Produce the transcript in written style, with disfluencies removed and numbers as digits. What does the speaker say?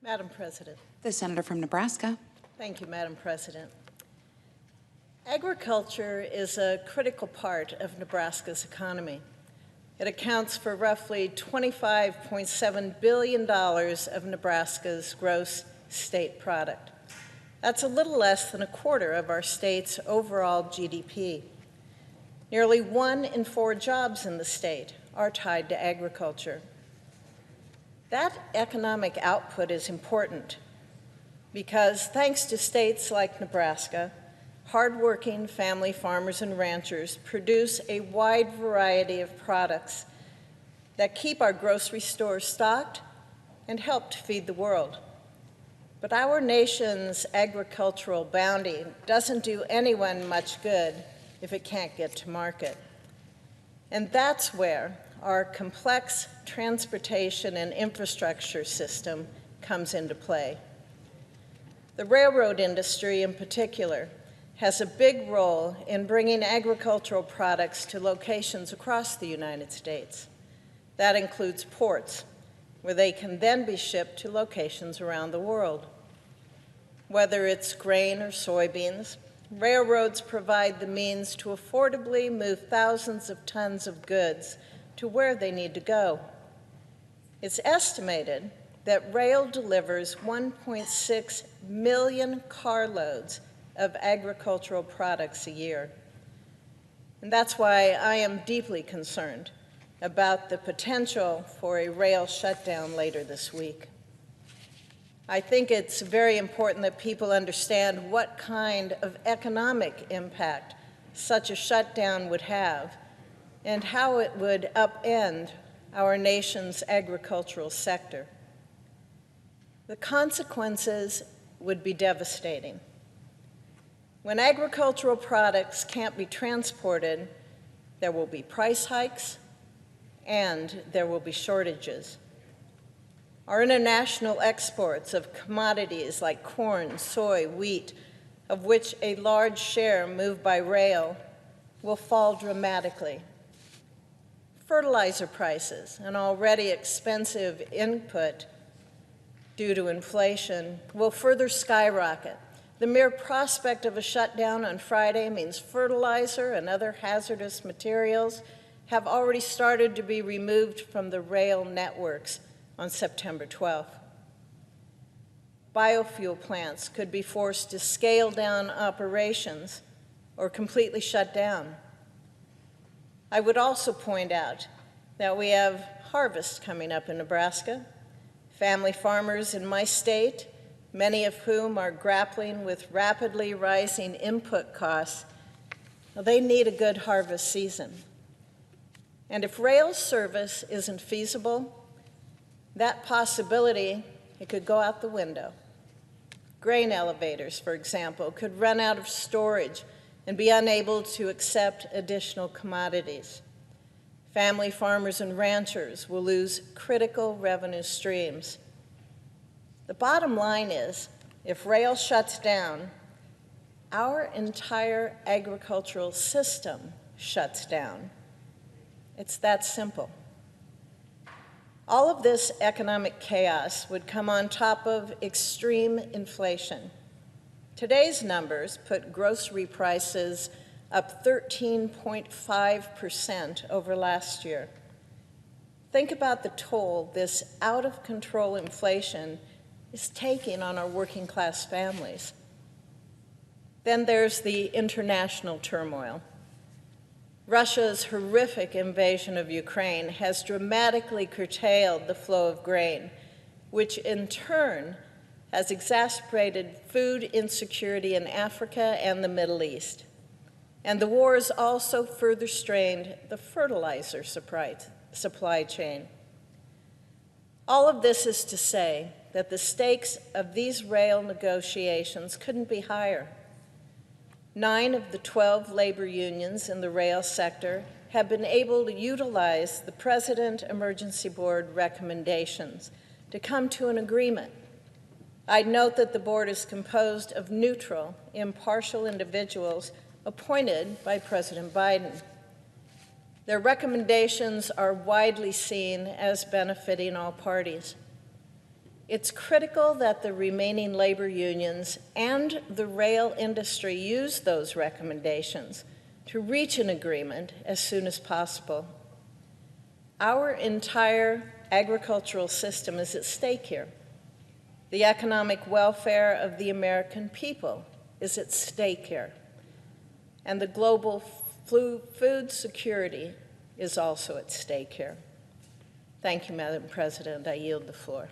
Madam President. The senator from Nebraska. Thank you, Madam President. Agriculture is a critical part of Nebraska's economy. It accounts for roughly $25.7 billion of Nebraska's gross state product. That's a little less than a quarter of our state's overall GDP. Nearly 1 in 4 jobs in the state are tied to agriculture. That economic output is important because thanks to states like Nebraska, hardworking family farmers and ranchers produce a wide variety of products that keep our grocery stores stocked and help to feed the world. But our nation's agricultural bounty doesn't do anyone much good if it can't get to market. And that's where our complex transportation and infrastructure system comes into play. The railroad industry in particular has a big role in bringing agricultural products to locations across the United States. That includes ports, where they can then be shipped to locations around the world. Whether it's grain or soybeans, railroads provide the means to affordably move thousands of tons of goods to where they need to go. It's estimated that rail delivers 1.6 million carloads of agricultural products a year. And that's why I am deeply concerned about the potential for a rail shutdown later this week. I think it's very important that people understand what kind of economic impact such a shutdown would have and how it would upend our nation's agricultural sector. The consequences would be devastating. When agricultural products can't be transported, there will be price hikes and there will be shortages. Our international exports of commodities like corn, soy, wheat, of which a large share move by rail, will fall dramatically. Fertilizer prices, an already expensive input due to inflation, will further skyrocket. The mere prospect of a shutdown on Friday means fertilizer and other hazardous materials have already started to be removed from the rail networks on September 12th. Biofuel plants could be forced to scale down operations or completely shut down. I would also point out that we have harvest coming up in Nebraska. Family farmers in my state, many of whom are grappling with rapidly rising input costs, they need a good harvest season. And if rail service isn't feasible, that possibility, it could go out the window. Grain elevators, for example, could run out of storage and be unable to accept additional commodities. Family farmers and ranchers will lose critical revenue streams. The bottom line is, if rail shuts down, our entire agricultural system shuts down. It's that simple. All of this economic chaos would come on top of extreme inflation. Today's numbers put grocery prices up 13.5% over last year. Think about the toll this out-of-control inflation is taking on our working-class families. Then there's the international turmoil. Russia's horrific invasion of Ukraine has dramatically curtailed the flow of grain, which in turn has exacerbated food insecurity in Africa and the Middle East. And the war has also further strained the fertilizer supply chain. All of this is to say that the stakes of these rail negotiations couldn't be higher. 9 of the 12 labor unions in the rail sector have been able to utilize the President Emergency Board recommendations to come to an agreement. I'd note that the board is composed of neutral, impartial individuals appointed by President Biden. Their recommendations are widely seen as benefiting all parties. It's critical that the remaining labor unions and the rail industry use those recommendations to reach an agreement as soon as possible. Our entire agricultural system is at stake here. The economic welfare of the American people is at stake here. And the global food security is also at stake here. Thank you, Madam President. I yield the floor.